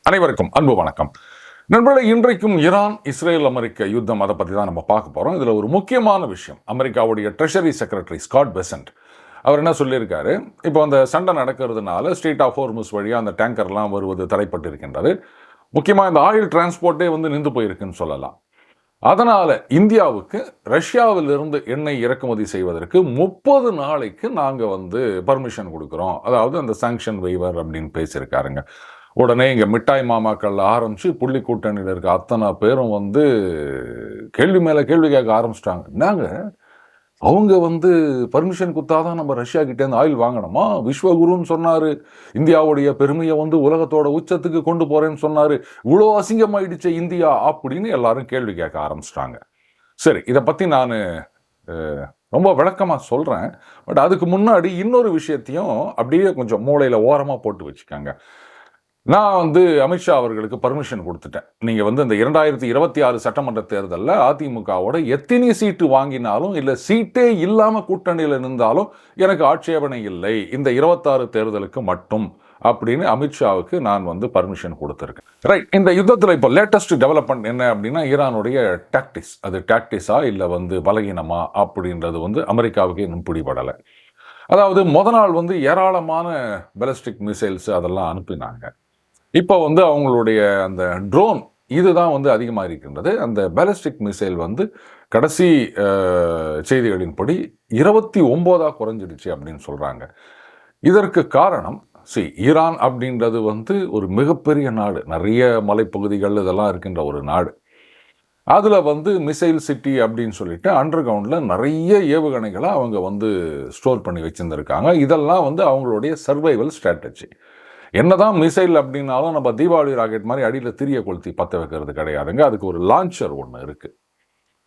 அனைவருக்கும் அன்பு வணக்கம் நண்பர்களே. இன்றைக்கும் ஈரான் இஸ்ரேல் அமெரிக்க யுத்தம், அதை பற்றி தான் நம்ம பார்க்க போகிறோம். இதில் ஒரு முக்கியமான விஷயம், அமெரிக்காவுடைய ட்ரெஷரி செக்ரட்டரி ஸ்காட் பெசன்ட் அவர் என்ன சொல்லியிருக்காரு, இப்போ அந்த சண்டை நடக்கிறதுனால ஸ்ட்ரெய்ட் ஆஃப் ஹோர்முஸ் வழியாக அந்த டேங்கர்லாம் வருவது தடைப்பட்டு இருக்கின்றது. முக்கியமாக இந்த ஆயில் டிரான்ஸ்போர்ட்டே நின்று போயிருக்குன்னு சொல்லலாம். அதனால் இந்தியாவுக்கு ரஷ்யாவிலிருந்து எண்ணெய் இறக்குமதி செய்வதற்கு 30 நாளைக்கு நாங்கள் பர்மிஷன் கொடுக்குறோம், அதாவது அந்த சாங்ஷன் வெய்வர் அப்படின்னு பேசியிருக்காருங்க. உடனே இங்கே மிட்டாய் மாமாக்கள் ஆரம்பித்து புள்ளி கூட்டணியில் இருக்க அத்தனை பேரும் கேள்வி மேலே கேள்வி கேட்க ஆரம்பிச்சிட்டாங்க. நாங்கள் அவங்க பர்மிஷன் கொடுத்தாதான் நம்ம ரஷ்யா கிட்டேருந்து ஆயில் வாங்கணுமா? விஸ்வகுருன்னு சொன்னார், இந்தியாவுடைய பெருமையை உலகத்தோட உச்சத்துக்கு கொண்டு போகிறேன்னு சொன்னார், இவ்வளோ அசிங்கமாயிடுச்சு இந்தியா அப்படின்னு எல்லாரும் கேள்வி கேட்க ஆரம்பிச்சிட்டாங்க. சரி, இதை பற்றி நான் ரொம்ப விளக்கமாக சொல்கிறேன். பட் அதுக்கு முன்னாடி இன்னொரு விஷயத்தையும் அப்படியே கொஞ்சம் மூளையில் ஓரமாக போட்டு வச்சுக்காங்க. நான் அமித்ஷா அவர்களுக்கு பர்மிஷன் கொடுத்துட்டேன். நீங்கள் இந்த 2026 சட்டமன்ற தேர்தலில் அதிமுகவோட எத்தனை சீட்டு வாங்கினாலும் இல்லை சீட்டே இல்லாமல் கூட்டணியில் இருந்தாலும் எனக்கு ஆட்சேபனை இல்லை, இந்த 26 தேர்தலுக்கு மட்டும் அப்படின்னு அமித்ஷாவுக்கு நான் பர்மிஷன் கொடுத்துருக்கேன். ரைட், இந்த யுத்தத்தில் இப்போ லேட்டஸ்ட் டெவலப்மெண்ட் என்ன அப்படின்னா, ஈரானுடைய டாக்டிக்ஸ், அது டாக்டிஸா இல்லை பலகீனமா அப்படின்றது அமெரிக்காவுக்கு இன்னும் பிடிபடலை. அதாவது நாள் ஏராளமான பாலிஸ்டிக் மிசைல்ஸ் அதெல்லாம் அனுப்பினாங்க. இப்போ அவங்களுடைய அந்த ட்ரோன் இதுதான் அதிகமாக இருக்கின்றது. அந்த பாலிஸ்டிக் மிசைல் கடைசி செய்திகளின்படி 29 குறைஞ்சிடுச்சு அப்படின்னு சொல்கிறாங்க. இதற்கு காரணம் ஈரான் அப்படின்றது ஒரு மிகப்பெரிய நாடு, நிறைய மலைப்பகுதிகள் இதெல்லாம் இருக்கின்ற ஒரு நாடு. அதில் மிசைல் சிட்டி அப்படின்னு சொல்லிட்டு அண்டர் கிரவுண்டில் நிறைய ஏவுகணைகளை அவங்க ஸ்டோர் பண்ணி வச்சுருந்துருக்காங்க. இதெல்லாம் அவங்களுடைய சர்வைவல் ஸ்ட்ராட்டஜி. என்னதான் மிசைல் அப்படின்னாலும் நம்ம தீபாவளி ராக்கெட் மாதிரி அடியில் திரிய கொளுத்தி பற்ற வைக்கிறது கிடையாதுங்க. அதுக்கு ஒரு லான்ச்சர் ஒன்று இருக்குது.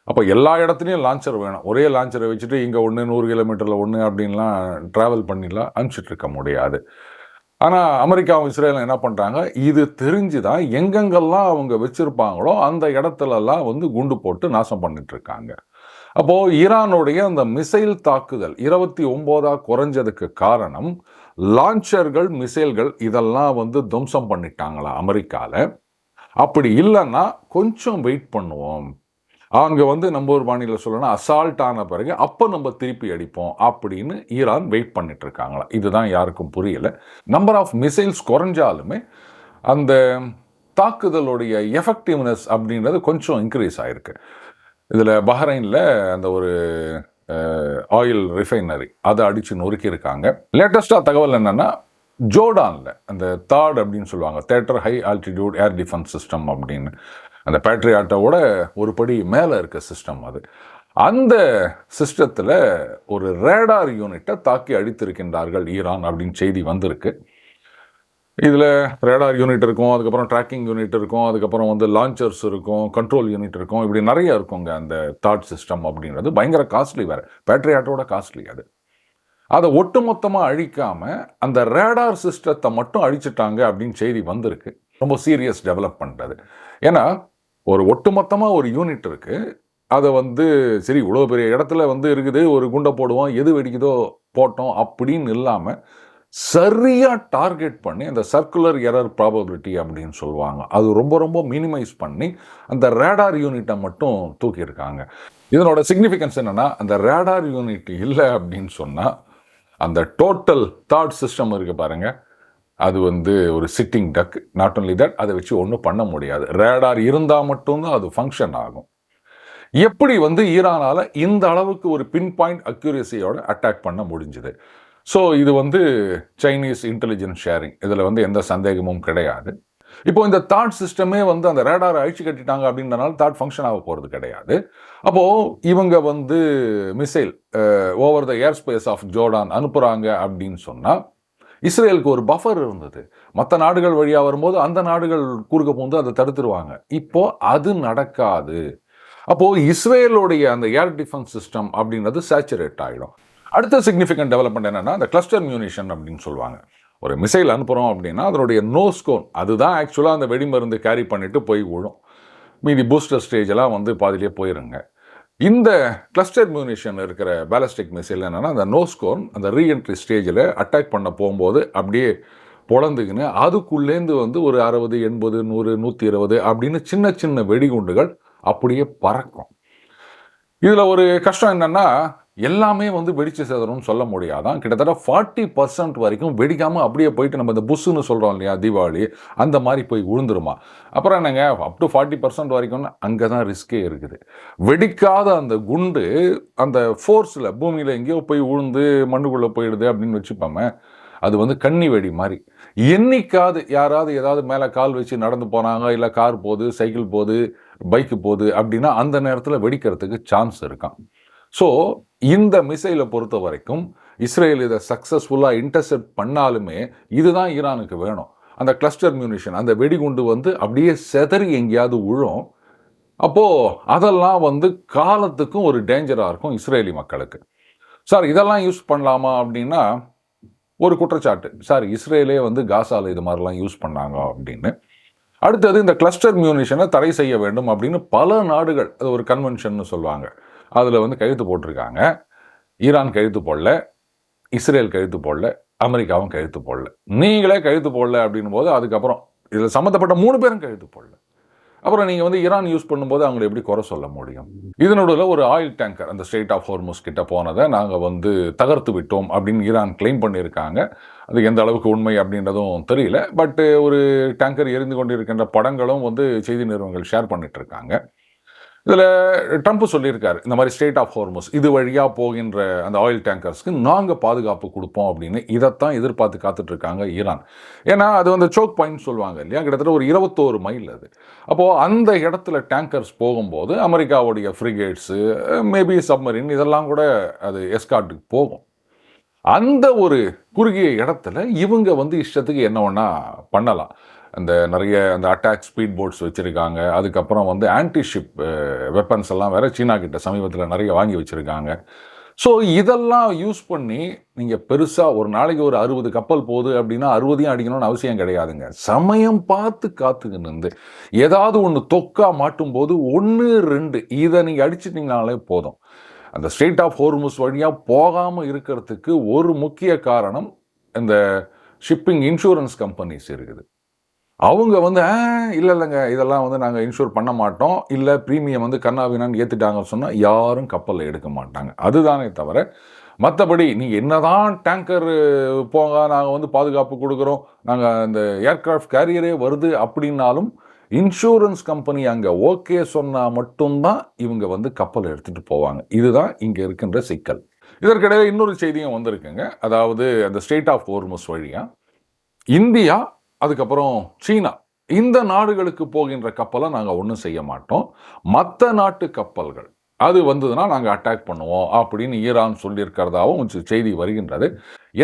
அப்போ எல்லா இடத்துலையும் லான்ச்சர் வேணும். ஒரே லான்ச்சரை வச்சுட்டு இங்கே 100 கிலோமீட்டரில் அப்படின்லாம் ட்ராவல் பண்ணிலாம் அனுப்பிச்சிட்டு இருக்க முடியாது. ஆனால் அமெரிக்காவும் இஸ்ரேலும் என்ன பண்ணுறாங்க, இது தெரிஞ்சு தான் எங்கெங்கெல்லாம் அவங்க வச்சுருப்பாங்களோ அந்த இடத்துலலாம் குண்டு போட்டு நாசம் பண்ணிட்டுருக்காங்க. அப்போது ஈரானுடைய அந்த மிசைல் தாக்குதல் 29 குறைஞ்சதுக்கு காரணம் லான்ச்சர்கள், மிசைல்கள் இதெல்லாம் துவம்சம் பண்ணிட்டாங்களா அமெரிக்காவில். அப்படி இல்லைன்னா கொஞ்சம் வெயிட் பண்ணுவோம், அவங்க நம்ம ஒரு பாணியில் சொல்லணும் அசால்ட் ஆன பிறகு அப்போ நம்ம திருப்பி அடிப்போம் அப்படின்னு ஈரான் வெயிட் பண்ணிட்டு இருக்காங்களா. இதுதான் யாருக்கும் புரியல. நம்பர் ஆஃப் மிசைல்ஸ் குறைஞ்சாலுமே அந்த தாக்குதலுடைய எஃபெக்டிவ்னஸ் அப்படின்றது கொஞ்சம் இன்க்ரீஸ் ஆகிருக்கு. இதில் பஹ்ரைனில் அந்த ஒரு ஆயில் ரிஃபைனரி அதை அடித்து நொறுக்கியிருக்காங்க. லேட்டஸ்ட்டாக தகவல் என்னென்னா, ஜோர்டானில் அந்த தாட் அப்படின்னு சொல்லுவாங்க, theatre high altitude air defence system அப்படின்னு, அந்த பேட்ரியாட்டோட ஒரு படி மேலே இருக்க சிஸ்டம் அது. அந்த சிஸ்டத்தில் ஒரு ரேடார் யூனிட்டை தாக்கி அடித்திருக்கின்றார்கள் ஈரான் அப்படின்னு செய்தி வந்திருக்கு. இதில் ரேடார் யூனிட் இருக்கும், அதுக்கப்புறம் ட்ராக்கிங் யூனிட் இருக்கும், அதுக்கப்புறம் லான்ச்சர்ஸ் இருக்கும், கண்ட்ரோல் யூனிட் இருக்கும், இப்படி நிறைய இருக்குங்க. அந்த தாட் சிஸ்டம் அப்படின்றது பயங்கர காஸ்ட்லி, வேறு பேட்ரியாட்டோட காஸ்ட்லி. அதை ஒட்டுமொத்தமாக அழிக்காமல் அந்த ரேடார் சிஸ்டத்தை மட்டும் அழிச்சிட்டாங்க அப்படின்னு செய்தி வந்திருக்கு. ரொம்ப சீரியஸ் டெவலப்மெண்ட் அது. ஏன்னா ஒரு ஒட்டுமொத்தமாக ஒரு யூனிட் இருக்குது, அதை சரி இவ்வளோ பெரிய இடத்துல இருக்குது, ஒரு குண்டை போடுவோம், எது வெடிக்குதோ போட்டோம் அப்படின்னு இல்லாமல் சரியாக டார்கெட் பண்ணி அந்த சர்க்குலர் எரர் ப்ராபபிலிட்டி அப்படின்னு சொல்லுவாங்க, அது ரொம்ப ரொம்ப மினிமைஸ் பண்ணி அந்த ரேடார் யூனிட்டை மட்டும் தூக்கியிருக்காங்க. இதனோட சிக்னிஃபிகன்ஸ் என்னென்னா, அந்த ரேடார் யூனிட் இல்லை அப்படின்னு சொன்னால் அந்த டோட்டல் தாட் சிஸ்டம் இருக்குது பாருங்கள், அது ஒரு sitting duck. Not only that, அதை வச்சு ஒன்றும் பண்ண முடியாது. ரேடார் இருந்தால் மட்டும்தான் அது ஃபங்க்ஷன் ஆகும். எப்படி ஈரானால் இந்த அளவுக்கு ஒரு பின் பாயிண்ட் அக்யூரேசியோட அட்டாக் பண்ண முடிஞ்சுது? ஸோ இது சைனீஸ் இன்டெலிஜென்ஸ் ஷேரிங், இதில் எந்த சந்தேகமும் கிடையாது. இப்போ இந்த தாட் சிஸ்டமே அந்த ரேடாரை அழிச்சு கட்டிட்டாங்க அப்படின்றனால தாட் ஃபங்க்ஷன் ஆக போகிறது கிடையாது. அப்போது இவங்க missile over the airspace of Jordan அனுப்புகிறாங்க அப்படின்னு சொன்னால் இஸ்ரேலுக்கு ஒரு பஃபர் இருந்தது. மற்ற நாடுகள் வழியாக வரும்போது அந்த நாடுகள் குறுக்க போந்து அதை தடுத்துருவாங்க. இப்போது அது நடக்காது. அப்போது இஸ்ரேலுடைய அந்த ஏர் டிஃபென்ஸ் சிஸ்டம் அப்படின்றது சேச்சுரேட் ஆகிடும். அடுத்த சிக்னிஃபிகண்ட் டெவலப்மெண்ட் என்னென்னா, அந்த கிளஸ்டர் மியூனிஷன் அப்படின்னு சொல்லுவாங்க. ஒரு மிசைல் அனுப்புகிறோம் அப்படின்னா அதனுடைய நோஸ்கோன் அதுதான் ஆக்சுவலாக அந்த வெடிமருந்து கேரி பண்ணிட்டு போய் விழும். மீதி பூஸ்டர் ஸ்டேஜெல்லாம் பாதிலே போயிருங்க. இந்த கிளஸ்டர் மியூனிஷன் இருக்கிற பேலஸ்டிக் மிசைல் என்னன்னா, அந்த நோஸ்கோன் அந்த ரீஎன்ட்ரி ஸ்டேஜில் அட்டாக் பண்ண போகும்போது அப்படியே பொழந்துக்கின்னு அதுக்குள்ளேருந்து வந்து ஒரு 60, 80, 100, 120 அப்படின்னு சின்ன சின்ன வெடிகுண்டுகள் அப்படியே பறக்கும். இதில் ஒரு கஷ்டம் என்னன்னா, எல்லாமே வந்து வெடிச்சு சேதணும்னு சொல்ல முடியாதான். கிட்டத்தட்ட 40% வரைக்கும் வெடிக்காமல் அப்படியே போயிட்டு நம்ம இந்த புஷ்ஷுன்னு சொல்கிறோம் இல்லையா தீபாவளி, அந்த மாதிரி போய் விழுந்துருமா. அப்புறம் என்னங்க அப் டு 40% வரைக்கும்னு அங்கே தான் ரிஸ்கே இருக்குது. வெடிக்காத அந்த குண்டு அந்த ஃபோர்ஸில் பூமியில் எங்கேயோ போய் விழுந்து மண்ணுக்குள்ளே போயிடுது அப்படின்னு வச்சுப்போமே, அது வந்து கன்னி வெடி மாதிரி. என்னைக்காவது யாராவது ஏதாவது மேலே கால் வச்சு நடந்து போனாங்க, இல்லை கார் போகுது, சைக்கிள் போகுது, பைக்கு போகுது அப்படின்னா அந்த நேரத்தில் வெடிக்கிறதுக்கு சான்ஸ் இருக்கான். ஸோ இந்த மிசைலை பொறுத்த வரைக்கும் இஸ்ரேல் இதை சக்ஸஸ்ஃபுல்லாக இன்டர்செப்ட் பண்ணாலுமே இதுதான் ஈரானுக்கு வேணும். அந்த கிளஸ்டர் மியூனிஷன் அந்த வெடிகுண்டு வந்து அப்படியே செதறி எங்கேயாவது விழும். அப்போது அதெல்லாம் வந்து காலத்துக்கும் ஒரு டேஞ்சராக இருக்கும் இஸ்ரேலி மக்களுக்கு. சார் இதெல்லாம் யூஸ் பண்ணலாமா அப்படின்னா ஒரு குற்றச்சாட்டு. சார் இஸ்ரேலே வந்து காசாவில் இது மாதிரிலாம் யூஸ் பண்ணாங்க அப்படின்னு. அடுத்தது இந்த கிளஸ்டர் மியூனிஷனை தடை செய்ய வேண்டும் அப்படின்னு பல நாடுகள், அது ஒரு கன்வென்ஷன் சொல்லுவாங்க, அதில் வந்து கையெழுத்து போட்டிருக்காங்க. ஈரான் கையெழுத்து போடல, இஸ்ரேல் கையெழுத்து போடல, அமெரிக்காவும் கையெழுத்து போடல. நீங்களே கையெழுத்து போடல அப்படின்னும் போது அதுக்கப்புறம் இதில் சம்மந்தப்பட்ட 3 பேரும் கையெழுத்து போடல. அப்புறம் நீங்கள் வந்து ஈரான் யூஸ் பண்ணும்போது அவங்களை எப்படி குறை சொல்ல முடியும்? இதனோட ஒரு ஆயில் டேங்கர் அந்த ஸ்ட்ரெய்ட் ஆஃப் ஹோர்முஸ் கிட்ட போனதை நாங்கள் வந்து தகர்த்து விட்டோம் அப்படின்னு ஈரான் கிளைம் பண்ணியிருக்காங்க. அது எந்த அளவுக்கு உண்மை அப்படின்றதும் தெரியல. பட் ஒரு டேங்கர் எரிந்து கொண்டிருக்கின்ற படங்களும் வந்து செய்தி நிறுவனங்கள் ஷேர் பண்ணிட்டு இருக்காங்க. இதில் ட்ரம்ப் சொல்லியிருக்காரு, இந்த மாதிரி ஸ்ட்ரெய்ட் ஆஃப் ஹோர்முஸ் இது வழியாக போகின்ற அந்த ஆயில் டேங்கர்ஸ்க்கு நாங்கள் பாதுகாப்பு கொடுப்போம் அப்படின்னு. இதைத்தான் எதிர்பார்த்து காத்துட்டு இருக்காங்க ஈரான். ஏன்னா அது வந்து சோக் பாயிண்ட் சொல்லுவாங்க இல்லையா, கிட்டத்தட்ட ஒரு 21 மைல் அது. அப்போது அந்த இடத்துல டேங்கர்ஸ் போகும்போது அமெரிக்காவுடைய ஃப்ரிகேட்ஸு, மேபி சப்மரின் இதெல்லாம் கூட அது எஸ்கார்ட்டுக்கு போகும். அந்த ஒரு குறுகிய இடத்துல இவங்க வந்து இஷ்டத்துக்கு என்ன வேணா பண்ணலாம். அந்த நிறைய அந்த அட்டாக் ஸ்பீட் போட்ஸ் வச்சுருக்காங்க. அதுக்கப்புறம் வந்து ஆன்டிஷிப் வெப்பன்ஸ் எல்லாம் வேறு சீனா கிட்ட சமீபத்தில் நிறைய வாங்கி வச்சுருக்காங்க. ஸோ இதெல்லாம் யூஸ் பண்ணி நீங்கள் பெருசாக ஒரு நாளைக்கு ஒரு 60 கப்பல் போகுது அப்படின்னா 60ஐயும் அடிக்கணும்னு அவசியம் கிடையாதுங்க. சமயம் பார்த்து காத்துக்கின்னு ஏதாவது ஒன்று தொக்கா மாட்டும் போது 1, 2 இதை நீங்கள் அடிச்சிட்டிங்கனாலே போதும். அந்த ஸ்ட்ரெய்ட் ஆஃப் ஹோர்முஸ் வழியாக போகாமல் இருக்கிறதுக்கு ஒரு முக்கிய காரணம் இந்த ஷிப்பிங் இன்சூரன்ஸ் கம்பெனிஸ் இருக்குது. அவங்க வந்து இல்லைங்க இதெல்லாம் வந்து நாங்கள் இன்சூர் பண்ண மாட்டோம், இல்லை ப்ரீமியம் வந்து கண்ணாவினான்னு ஏற்றுட்டாங்கன்னு சொன்னால் யாரும் கப்பலில் எடுக்க மாட்டாங்க. அதுதானே தவிர மற்றபடி நீங்கள் என்னதான் டேங்கர் போங்க, நாங்கள் வந்து பாதுகாப்பு கொடுக்குறோம், நாங்கள் இந்த ஏர்க்ராஃப்ட் கேரியரே வருது அப்படின்னாலும் இன்சூரன்ஸ் கம்பெனி அங்கே ஓகே சொன்னால் மட்டும்தான் இவங்க வந்து கப்பல் எடுத்துகிட்டு போவாங்க. இதுதான் இங்கே இருக்கின்ற சிக்கல். இதற்கிடையே இன்னொரு செய்தியும் வந்திருக்குங்க. அதாவது அந்த ஸ்ட்ரெய்ட் ஆஃப் ஹோர்முஸ் வழியாக இந்தியா, அதுக்கப்புறம் சீனா, இந்த நாடுகளுக்கு போகின்ற கப்பலை நாங்கள் ஒன்றும் செய்ய மாட்டோம், மற்ற நாட்டு கப்பல்கள் அது வந்ததுன்னா நாங்கள் அட்டாக் பண்ணுவோம் அப்படின்னு ஈரான் சொல்லியிருக்கிறதாவும் செய்தி வருகின்றது.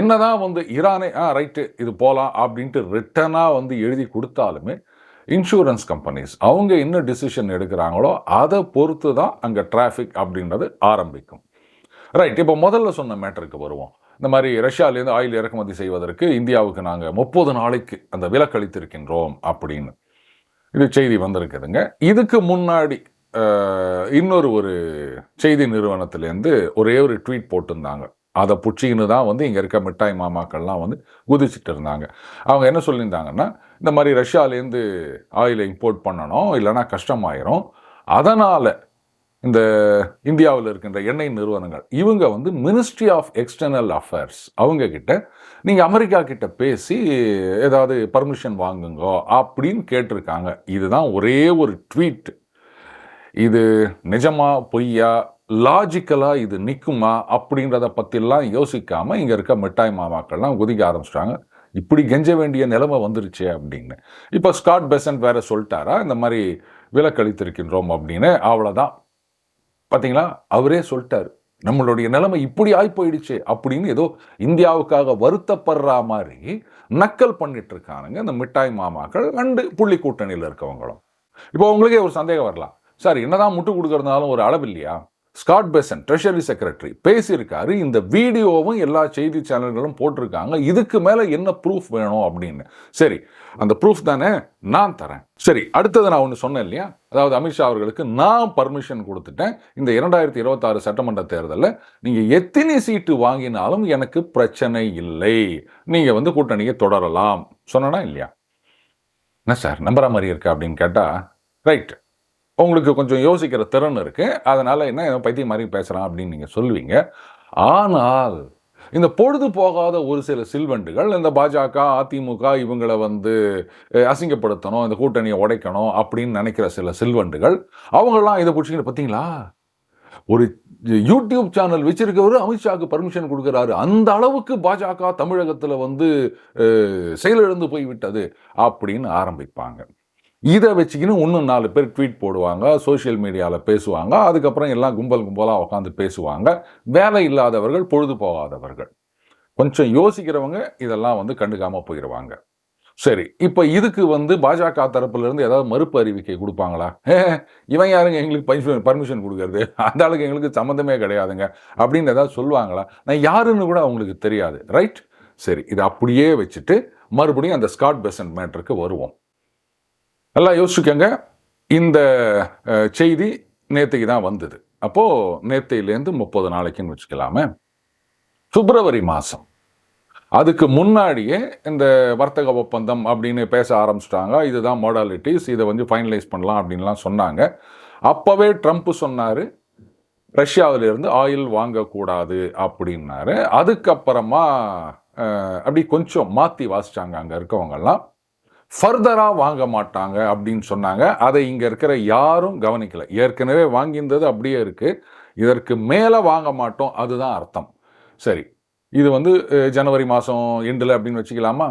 என்னதான் வந்து ஈரானே ரைட்டு இது போகலாம் அப்படின்ட்டு ரிட்டனாக வந்து எழுதி கொடுத்தாலுமே இன்சூரன்ஸ் கம்பெனிஸ் அவங்க என்ன டிசிஷன் எடுக்கிறாங்களோ அதை பொறுத்து தான் அங்கே டிராஃபிக் அப்படின்றது ஆரம்பிக்கும். ரைட், இப்போ முதல்ல சொன்ன மேட்டருக்கு வருவோம். இந்த மாதிரி ரஷ்யாவிலேருந்து ஆயில் இறக்குமதி செய்வதற்கு இந்தியாவுக்கு நாங்கள் 30 நாளைக்கு அந்த விலக்களித்திருக்கின்றோம் அப்படின்னு இது செய்தி வந்திருக்குதுங்க. இதுக்கு முன்னாடி இன்னொரு செய்தி நிறுவனத்திலேருந்து ஒரே ஒரு ட்வீட் போட்டிருந்தாங்க. அதை புச்சின்னு தான் வந்து இங்கே இருக்க மிட்டாய் மாமாக்கள்லாம் வந்து குதிச்சுட்டு இருந்தாங்க. அவங்க என்ன சொல்லியிருந்தாங்கன்னா, இந்த மாதிரி ரஷ்யாவிலேருந்து ஆயிலை இம்போர்ட் பண்ணணும், இல்லைனா கஷ்டமாயிரும், அதனால் இந்த இந்தியாவில் இருக்கின்ற எண்ணெய் நிறுவனங்கள் இவங்க வந்து மினிஸ்ட்ரி ஆஃப் எக்ஸ்டர்னல் அஃபேர்ஸ் அவங்க கிட்ட நீங்கள் அமெரிக்கா கிட்ட பேசி ஏதாவது பர்மிஷன் வாங்குங்க அப்படின்னு கேட்டிருக்காங்க. இதுதான் ஒரே ஒரு ட்வீட். இது நிஜமா பொய்யா, லாஜிக்கலாக இது நிற்குமா அப்படின்றத பற்றிலாம் யோசிக்காமல் இங்கே இருக்க மிட்டாய் மாமாக்கள்லாம் குதிக்க ஆரம்பிச்சிட்டாங்க. இப்படி கெஞ்ச வேண்டிய நிலைமை வந்துருச்சு அப்படின்னு. இப்போ ஸ்காட் பெசன்ட் வேற சொல்லிட்டாரா இந்த மாதிரி விலக்களித்திருக்கின்றோம் அப்படின்னு. அவ்வளோதான், பார்த்தீங்களா, அவரே சொல்லிட்டாரு நம்மளுடைய நிலைமை இப்படி ஆகி போயிடுச்சு அப்படின்னு. ஏதோ இந்தியாவுக்காக வருத்தப்படுற மாதிரி நக்கல் பண்ணிட்டு இருக்கானுங்க இந்த மிட்டாய் மாமாக்கள் அண்டு புள்ளி கூட்டணியில் இருக்கவங்களும். இப்போ உங்களுக்கே ஒரு சந்தேகம் வரலாம், சார் என்னதான் முட்டு கொடுக்கறதுனாலும் ஒரு அளவு இல்லையா? ஸ்காட் பெசன்ட் ட்ரெஷரி செக்ரட்டரி பேசியிருக்காரு. இந்த வீடியோவும் எல்லா செய்தி சேனல்களும் போட்டிருக்காங்க. இதுக்கு மேல என்ன ப்ரூஃப் வேணும் அப்படின்னு. சரி, அந்த ப்ரூஃப் தானே நான் தரேன். சரி, அடுத்தது நான் ஒன்று சொன்னேன் இல்லையா, அதாவது அமித்ஷா அவர்களுக்கு நான் பர்மிஷன் கொடுத்துட்டேன். இந்த 2026 சட்டமன்ற தேர்தலில் நீங்க எத்தனை சீட்டு வாங்கினாலும் எனக்கு பிரச்சனை இல்லை, நீங்க கூட்டணியை தொடரலாம் சொன்னா இல்லையா? என்ன சார் நம்புற மாதிரி இருக்கு அப்படின்னு கேட்டா, ரைட், உங்களுக்கு கொஞ்சம் யோசிக்கிற திறன் இருக்கு, அதனால என்ன பைத்தியம் மாதிரி பேசுறான் அப்படின்னு நீங்க சொல்லுவீங்க. ஆனால் இந்த பொழுது போகாத ஒரு சில சில்வண்டுகள், இந்த பாஜக, அதிமுக இவங்களை அசிங்கப்படுத்தணும், இந்த கூட்டணியை உடைக்கணும் அப்படின்னு நினைக்கிற சில சில்வண்டுகள், அவங்கெல்லாம் இதை பிடிச்சிக்கிட்டு பார்த்தீங்களா, ஒரு யூடியூப் சேனல் வச்சிருக்கவர் அமித்ஷாவுக்கு பர்மிஷன் கொடுக்கிறாரு, அந்த அளவுக்கு பாஜக தமிழகத்தில் செயலிழந்து போய்விட்டது அப்படின்னு ஆரம்பிப்பாங்க. இதை வச்சுக்கின்னு இன்னும் 4 பேர் ட்வீட் போடுவாங்க, சோஷியல் மீடியாவில் பேசுவாங்க. அதுக்கப்புறம் எல்லாம் கும்பலாக உட்காந்து பேசுவாங்க. வேலை இல்லாதவர்கள், பொழுது போகாதவர்கள், கொஞ்சம் யோசிக்கிறவங்க இதெல்லாம் கண்டுக்காமல் போயிடுவாங்க. சரி, இப்போ இதுக்கு பாஜக தரப்புலேருந்து ஏதாவது மறுப்பு அறிவிக்கை கொடுப்பாங்களா? இவன் யாருங்க எங்களுக்கு பர்மிஷன் கொடுக்கறது, அந்த ஆளுக்கு எங்களுக்கு சம்மந்தமே கிடையாதுங்க அப்படின்னு ஏதாவது சொல்லுவாங்களா? நான் யாருன்னு கூட அவங்களுக்கு தெரியாது. ரைட், சரி, இதை அப்படியே வச்சுட்டு மறுபடியும் அந்த ஸ்காட் பெசன்ட் மேட்டருக்கு வருவோம். நல்லா யோசிச்சுக்கோங்க. இந்த செய்தி நேற்றுக்கு தான் வந்தது. அப்போது நேற்றையிலேருந்து 30 நாளைக்குன்னு வச்சுக்கலாமே. பிப்ரவரி மாதம் அதுக்கு முன்னாடியே இந்த வர்த்தக ஒப்பந்தம் அப்படின்னு பேச ஆரம்பிச்சிட்டாங்க. இதுதான் மாடாலிட்டிஸ், இதை ஃபைனலைஸ் பண்ணலாம் அப்படின்லாம் சொன்னாங்க. அப்போவே ட்ரம்ப் சொன்னார் ரஷ்யாவிலிருந்து ஆயில் வாங்கக்கூடாது அப்படின்னாரு. அதுக்கப்புறமா அப்படி கொஞ்சம் மாற்றி வாசித்தாங்க அங்கே இருக்கவங்கெல்லாம். ஃபர்தராக வாங்க மாட்டாங்க அப்படின்னு சொன்னாங்க. அதை இங்கே இருக்கிற யாரும் கவனிக்கலை. ஏற்கனவே வாங்கியிருந்தது அப்படியே இருக்குது, இதற்கு மேலே வாங்க மாட்டோம், அதுதான் அர்த்தம். சரி, இது ஜனவரி மாதம் எண்டில் அப்படின்னு வச்சுக்கலாமா?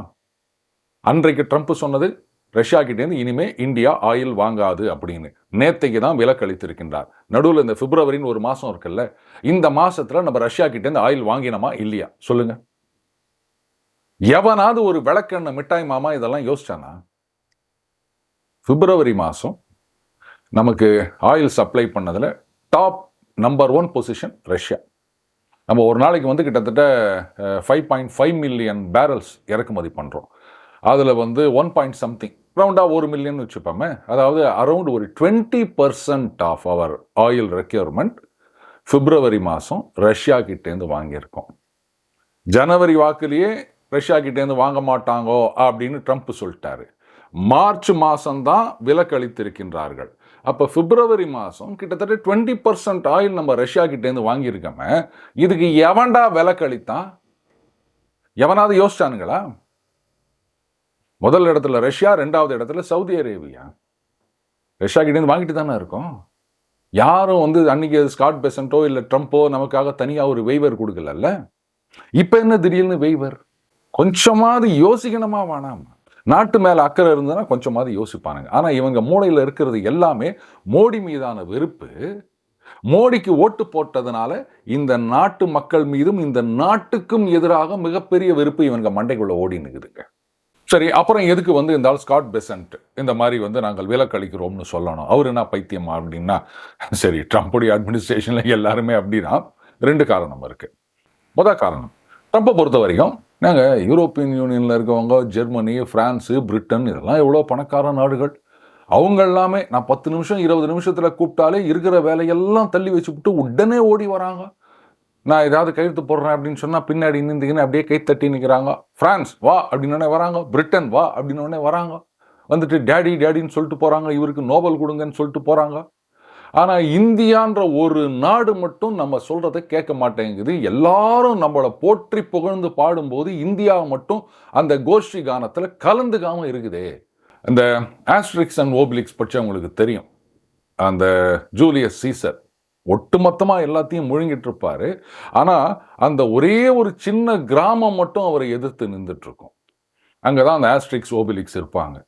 அன்றைக்கு ட்ரம்ப் சொன்னது ரஷ்யா கிட்டேருந்து இனிமே இந்தியா ஆயில் வாங்காது அப்படின்னு. நேற்றைக்கு தான் விலக்களித்திருக்கின்றார். நடுவில் இந்த பிப்ரவரின்னு ஒரு மாதம் இருக்குல்ல, இந்த மாதத்தில் நம்ம ரஷ்யா கிட்டேருந்து ஆயில் வாங்கினோமா இல்லையா சொல்லுங்கள். எவனாவது ஒரு விளக்கெண்ணெய் மிட்டாய் மாமா இதெல்லாம் யோசிச்சானா? பிப்ரவரி மாதம் நமக்கு ஆயில் சப்ளை பண்ணதில் டாப் நம்பர் 1 பொசிஷன் ரஷ்யா. நம்ம ஒரு நாளைக்கு கிட்டத்தட்ட 5.5 மில்லியன் பேரல்ஸ் இறக்குமதி பண்ணுறோம். அதில் 1 something ரவுண்டாக 1 மில்லியன் வச்சுப்போமே. அதாவது அரௌண்ட் ஒரு 20% ஆஃப் அவர் ஆயில் ரெக்யர்மெண்ட் பிப்ரவரி மாதம் ரஷ்யா கிட்டேருந்து வாங்கியிருக்கோம். ஜனவரி வாக்குலேயே ரஷ்யா கிட்டேருந்து வாங்க மாட்டாங்கோ அப்படின்னு ட்ரம்ப் சொல்லிட்டாரு. மார்ச் மாதம்தான் விலக்களித்திருக்கின்றார்கள். அப்போ பிப்ரவரி மாதம் கிட்டத்தட்ட 20% ஆயில் நம்ம ரஷ்யா கிட்டேருந்து வாங்கியிருக்கோமே. இதுக்கு எவன்டா விலக்களித்தான்? எவனாவது யோசிச்சானுங்களா? முதல் இடத்துல ரஷ்யா, 2வது இடத்துல சவுதி அரேபியா. ரஷ்யா கிட்டேருந்து வாங்கிட்டு தானே இருக்கோம். யாரும் அன்னைக்கு ஸ்காட் பெசன்ட்டோ இல்லை ட்ரம்ப்போ நமக்காக தனியாக ஒரு வெய்வர் கொடுக்கல. இப்போ என்ன திடீர்னு வெய்வர்? கொஞ்சமாவது யோசிக்கணுமா வேணாம்? நாட்டு மேலே அக்கறை இருந்ததுன்னா கொஞ்சமாவது யோசிப்பானுங்க. ஆனால் இவங்க மூளையில் இருக்கிறது எல்லாமே மோடி மீதான வெறுப்பு. மோடிக்கு ஓட்டு போட்டதுனால இந்த நாட்டு மக்கள் மீதும் இந்த நாட்டுக்கும் எதிராக மிகப்பெரிய வெறுப்பு இவங்க மண்டைக்குள்ள ஓடினுக்குதுங்க. சரி, அப்புறம் எதுக்கு இந்த ஸ்காட் பெசன்ட் இந்த மாதிரி நாங்கள் விலக்களிக்கிறோம்னு சொல்லணும்? அவர் என்ன பைத்தியமா அப்படின்னா, சரி, ட்ரம்ப்புடைய அட்மினிஸ்ட்ரேஷனில் எல்லாருமே அப்படின்னா 2 காரணம் இருக்குது. முதல் காரணம், ட்ரம்ப்பை பொறுத்த வரைக்கும் நாங்கள் யூரோப்பியன் யூனியனில் இருக்கவங்க, ஜெர்மனி, ஃப்ரான்ஸு, பிரிட்டன், இதெல்லாம் எவ்வளோ பணக்கார நாடுகள். அவங்க எல்லாமே நான் 10 நிமிஷம் 20 நிமிஷத்தில் கூப்பிட்டாலே இருக்கிற வேலையெல்லாம் தள்ளி வச்சுவிட்டு உடனே ஓடி வராங்க. நான் ஏதாவது கையெழுத்து போடுறேன் அப்படின்னு சொன்னால் பின்னாடி நின்றுங்கன்னு அப்படியே கை தட்டி நிற்கிறாங்க. ஃப்ரான்ஸ் வா அப்படின்னோடனே வராங்க, பிரிட்டன் வா அப்படின்னோடனே வராங்க, டேடின்னு சொல்லிட்டு போகிறாங்க, இவருக்கு நோபல் கொடுங்கன்னு சொல்லிட்டு போகிறாங்க. ஆனால் இந்தியான்ற ஒரு நாடு மட்டும் நம்ம சொல்கிறத கேட்க மாட்டேங்குது. எல்லாரும் நம்மளை போற்றி புகழ்ந்து பாடும்போது இந்தியாவை மட்டும் அந்த கோஷ்டி கானத்தில் கலந்துக்காமல் இருக்குதே. இந்த ஆஸ்ட்ரிக்ஸ் அண்ட் ஓபிலிக்ஸ் பற்றி அவங்களுக்கு தெரியும். அந்த ஜூலியஸ் சீசர் ஒட்டுமொத்தமாக எல்லாத்தையும் முழுங்கிட்டு இருப்பார். ஆனால் அந்த ஒரே ஒரு சின்ன கிராமம் மட்டும் அவரை எதிர்த்து நின்றுட்டுருக்கும். அங்கே தான் அந்த ஆஸ்ட்ரிக்ஸ் ஓபிலிக்ஸ் இருப்பாங்க.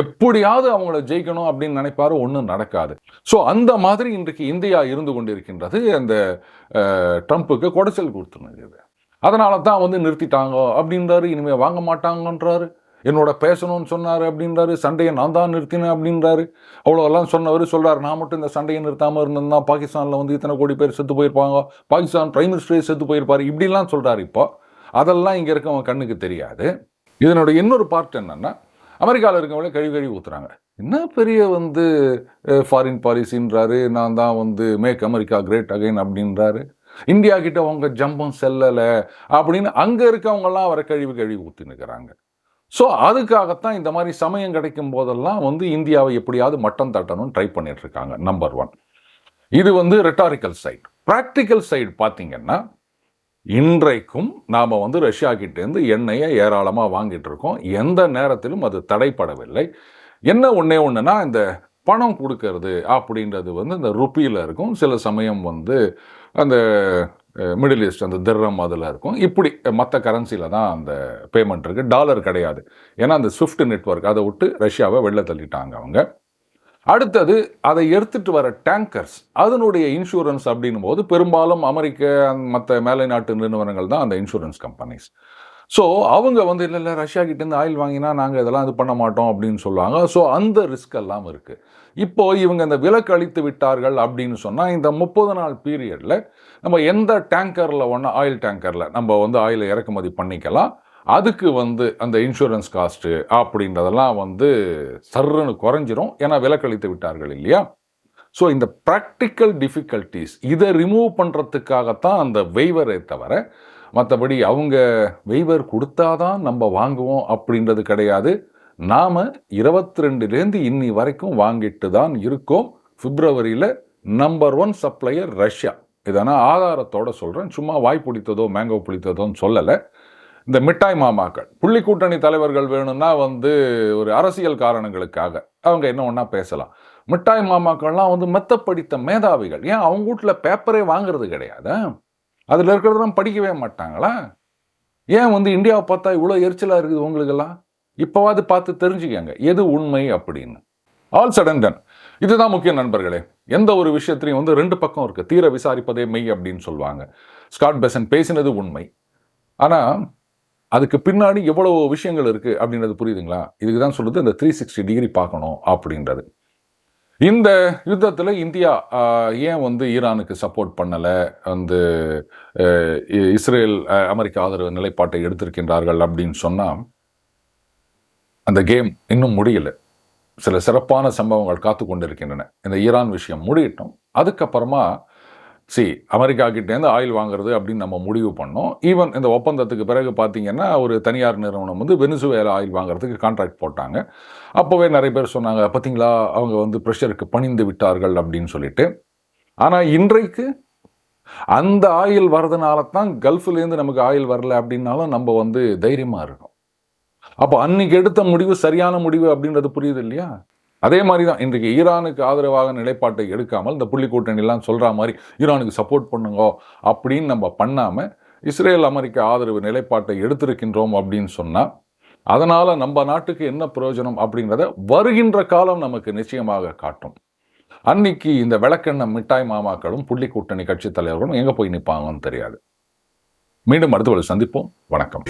எப்படியாவது அவங்கள ஜெயிக்கணும் அப்படின்னு நினைப்பாரு, ஒன்றும் நடக்காது. ஸோ அந்த மாதிரி இன்றைக்கு இந்தியா இருந்து கொண்டிருக்கின்றது. அந்த ட்ரம்ப்புக்கு குடைச்சல் கொடுத்துருந்தது. அதனால தான் நிறுத்திட்டாங்க அப்படின்றாரு, இனிமேல் வாங்க மாட்டாங்கன்றாரு. என்னோட பேசணும்னு சொன்னார் அப்படின்றாரு, சண்டையை நான் தான் நிறுத்தினேன் அப்படின்றாரு. அவ்வளோலாம் சொன்னவர் சொல்கிறார், நான் மட்டும் இந்த சண்டையை நிறுத்தாமல் இருந்தேன்னா பாகிஸ்தானில் வந்து இத்தனை கோடி பேர் செத்து போயிருப்பாங்க, பாகிஸ்தான் பிரைம் மினிஸ்டரே செத்து போயிருப்பார், இப்படிலாம் சொல்கிறார். இப்போ அதெல்லாம் இங்கே இருக்கவங்க கண்ணுக்கு தெரியாது. இதனுடைய இன்னொரு பார்ட் என்னென்னா, அமெரிக்காவில் இருக்கவங்களே கழுவி ஊற்றுறாங்க. என்ன பெரிய வந்து ஃபாரின் பாலிசின்றாரு, நான் தான் வந்து மேக் அமெரிக்கா கிரேட் அகைன் அப்படின்றாரு, இந்தியா கிட்ட அவங்க ஜம்பம் செல்லலை அப்படின்னு அங்கே இருக்கவங்கெல்லாம் அவரை கழுவி ஊற்றினுக்கிறாங்க. ஸோ அதுக்காகத்தான் இந்த மாதிரி சமயம் கிடைக்கும் போதெல்லாம் வந்து இந்தியாவை எப்படியாவது மட்டம் தட்டணும்னு ட்ரை பண்ணிட்டு இருக்காங்க. நம்பர் 1. இது வந்து ரெட்டாரிக்கல் சைடு. ப்ராக்டிக்கல் சைடு பார்த்தீங்கன்னா, இன்றைக்கும் நாம் வந்து ரஷ்யா கிட்டேருந்து எண்ணெயை ஏராளமாக வாங்கிட்டு இருக்கோம். எந்த நேரத்திலும் அது தடைப்படவில்லை. என்ன ஒன்றுனா, இந்த பணம் கொடுக்கறது அப்படின்றது வந்து இந்த ருப்பியில் இருக்கும். சில சமயம் வந்து அந்த மிடில் ஈஸ்ட் அந்த திர்ரம் அதில் இருக்கும். இப்படி மற்ற கரன்சியில் தான் அந்த பேமெண்ட் இருக்குது. டாலர் கிடையாது. ஏன்னா அந்த ஸ்விஃப்ட் நெட்வொர்க் அதை விட்டு ரஷ்யாவை வெளில தள்ளிட்டாங்க அவங்க. அடுத்தது அதை எடுத்துகிட்டு வர டேங்கர்ஸ், அதனுடைய இன்சூரன்ஸ் அப்படின்னும் போது பெரும்பாலும் அமெரிக்க மற்ற மேலை நாட்டு நிறுவனங்கள் தான் அந்த இன்சூரன்ஸ் கம்பெனிஸ். ஸோ அவங்க வந்து இல்லை ரஷ்யா கிட்டேருந்து ஆயில் வாங்கினா நாங்கள் இதெல்லாம் இது பண்ண மாட்டோம் அப்படின்னு சொல்லுவாங்க. ஸோ அந்த ரிஸ்க் எல்லாம் இருக்குது. இப்போது இவங்க இந்த விலக்கு அளித்து விட்டார்கள் அப்படின்னு சொன்னால், இந்த 30 நாள் பீரியடில் நம்ம எந்த டேங்கரில் ஆயில் டேங்கரில் நம்ம வந்து ஆயிலை இறக்குமதி பண்ணிக்கலாம். அதுக்கு வந்து அந்த இன்சூரன்ஸ் காஸ்ட்டு அப்படின்றதெல்லாம் வந்து சர்ன்னு குறைஞ்சிரும். ஏன்னா விலக்களித்து விட்டார்கள் இல்லையா. ஸோ இந்த ப்ராக்டிக்கல் டிஃபிகல்ட்டிஸ் இதை ரிமூவ் பண்ணுறதுக்காகத்தான் அந்த வெய்வரை தவிர, மற்றபடி அவங்க வெய்வர் கொடுத்தாதான் நம்ம வாங்குவோம் அப்படின்றது கிடையாது. நாம் 22லேருந்து இன்னி வரைக்கும் வாங்கிட்டு தான் இருக்கோம். பிப்ரவரியில் நம்பர் 1 சப்ளையர் ரஷ்யா. இதனால் ஆதாரத்தோடு சொல்கிறேன், சும்மா வாய் பிடித்ததோ மேங்கோ பிடித்ததோன்னு சொல்லலை. இந்த மிட்டாய் மாமாக்கள் புள்ளி கூட்டணி தலைவர்கள் வேணும்னா வந்து ஒரு அரசியல் காரணங்களுக்காக அவங்க என்ன ஒன்றா பேசலாம். மிட்டாய் மாமாக்கள்லாம் வந்து மெத்த படித்த மேதாவிகள். ஏன் அவங்க வீட்டில் பேப்பரே வாங்குறது கிடையாது? அதில் இருக்கிறதெல்லாம் படிக்கவே மாட்டாங்களா? ஏன் வந்து இந்தியாவை பார்த்தா இவ்வளோ எரிச்சலாக இருக்குது உங்களுக்கெல்லாம்? இப்போவாது பார்த்து தெரிஞ்சுக்கங்க எது உண்மை அப்படின்னு. All said and done. இதுதான் முக்கிய நண்பர்களே. எந்த ஒரு விஷயத்திலையும் வந்து 2 பக்கம் இருக்குது. தீர விசாரிப்பதே மெய் அப்படின்னு சொல்லுவாங்க. ஸ்காட் பெசன்ட் பேசினது உண்மை. ஆனால் அதுக்கு பின்னாடி எவ்வளோ விஷயங்கள் இருக்குது அப்படின்றது புரியுதுங்களா? இதுக்கு தான் சொல்லுது இந்த 360 டிகிரி பார்க்கணும் அப்படின்றது. இந்த யுத்தத்தில் இந்தியா ஏன் வந்து ஈரானுக்கு சப்போர்ட் பண்ணலை, வந்து இஸ்ரேல் அமெரிக்க ஆதரவு நிலைப்பாட்டை எடுத்திருக்கின்றார்கள் அப்படின்னு சொன்னால், அந்த கேம் இன்னும் முடியலை. சில சிறப்பான சம்பவங்கள் காத்து கொண்டிருக்கின்றன. இந்த ஈரான் விஷயம் முடியட்டும். அதுக்கப்புறமா அமெரிக்கா கிட்டேருந்து ஆயில் வாங்குறது அப்படின்னு நம்ம முடிவு பண்ணோம். ஈவன் இந்த ஒப்பந்தத்துக்கு பிறகு பார்த்தீங்கன்னா, ஒரு தனியார் நிறுவனம் வந்து வெனிசுவேலா ஆயில் வாங்குறதுக்கு கான்ட்ராக்ட் போட்டாங்க. அப்போவே நிறைய பேர் சொன்னாங்க, பார்த்தீங்களா அவங்க வந்து ப்ரெஷருக்கு பணிந்து விட்டார்கள் அப்படின்னு சொல்லிட்டு. ஆனால் இன்றைக்கு அந்த ஆயில் வர்றதுனால தான் கல்ஃப்லேருந்து நமக்கு ஆயில் வரல அப்படின்னாலும் நம்ம வந்து தைரியமாக இருக்கோம். அப்போ அன்னைக்கு எடுத்த முடிவு சரியான முடிவு அப்படின்றது புரியுது இல்லையா? அதே மாதிரி தான் இன்றைக்கு ஈரானுக்கு ஆதரவாக நிலைப்பாட்டை எடுக்காமல் இந்த புள்ளி கூட்டணிலாம் சொல்கிற மாதிரி ஈரானுக்கு சப்போர்ட் பண்ணுங்க அப்படின்னு நம்ம பண்ணாமல் இஸ்ரேல் அமெரிக்க ஆதரவு நிலைப்பாட்டை எடுத்திருக்கின்றோம் அப்படின்னு சொன்னால், அதனால் நம்ம நாட்டுக்கு என்ன பிரயோஜனம் அப்படிங்கிறத வருகின்ற காலம் நமக்கு நிச்சயமாக காட்டும். அன்னைக்கு இந்த விளக்கெண்ண மிட்டாய் மாமாக்களும் புள்ளி கூட்டணி கட்சி தலைவர்களும் எங்கே போய் நிற்பாங்கன்னு தெரியாது. மீண்டும் அடுத்த ஒரு சந்திப்போம். வணக்கம்.